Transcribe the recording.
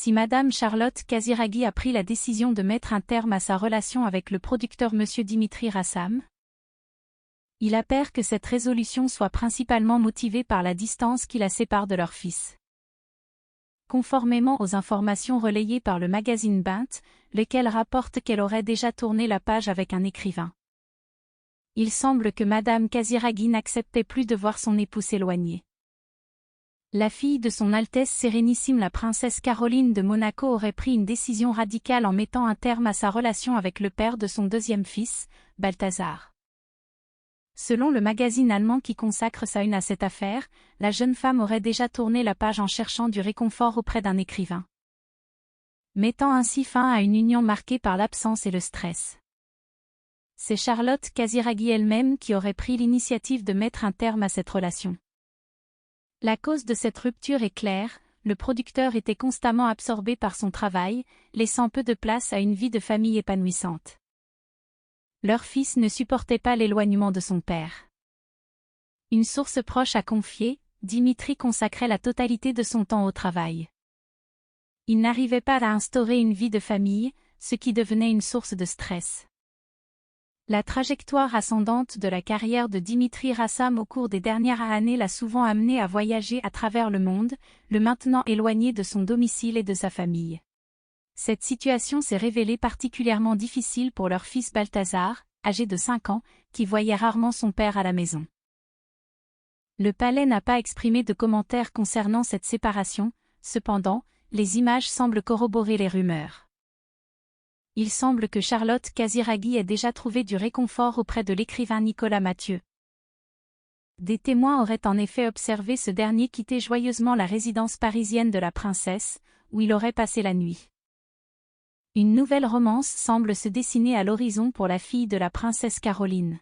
Si Madame Charlotte Casiraghi a pris la décision de mettre un terme à sa relation avec le producteur Monsieur Dimitri Rassam, il appert que cette résolution soit principalement motivée par la distance qui la sépare de leur fils. Conformément aux informations relayées par le magazine Bint, lequel rapporte qu'elle aurait déjà tourné la page avec un écrivain. Il semble que Madame Casiraghi n'acceptait plus de voir son époux s'éloigner. La fille de son Altesse Sérénissime la princesse Caroline de Monaco aurait pris une décision radicale en mettant un terme à sa relation avec le père de son deuxième fils, Balthazar. Selon le magazine allemand qui consacre sa une à cette affaire, la jeune femme aurait déjà tourné la page en cherchant du réconfort auprès d'un écrivain, mettant ainsi fin à une union marquée par l'absence et le stress. C'est Charlotte Casiraghi elle-même qui aurait pris l'initiative de mettre un terme à cette relation. La cause de cette rupture est claire, le producteur était constamment absorbé par son travail, laissant peu de place à une vie de famille épanouissante. Leur fils ne supportait pas l'éloignement de son père. Une source proche a confié, Dimitri consacrait la totalité de son temps au travail. Il n'arrivait pas à instaurer une vie de famille, ce qui devenait une source de stress. La trajectoire ascendante de la carrière de Dimitri Rassam au cours des dernières années l'a souvent amené à voyager à travers le monde, le maintenant éloigné de son domicile et de sa famille. Cette situation s'est révélée particulièrement difficile pour leur fils Balthazar, âgé de 5 ans, qui voyait rarement son père à la maison. Le palais n'a pas exprimé de commentaires concernant cette séparation, cependant, les images semblent corroborer les rumeurs. Il semble que Charlotte Casiraghi ait déjà trouvé du réconfort auprès de l'écrivain Nicolas Mathieu. Des témoins auraient en effet observé ce dernier quitter joyeusement la résidence parisienne de la princesse, où il aurait passé la nuit. Une nouvelle romance semble se dessiner à l'horizon pour la fille de la princesse Caroline.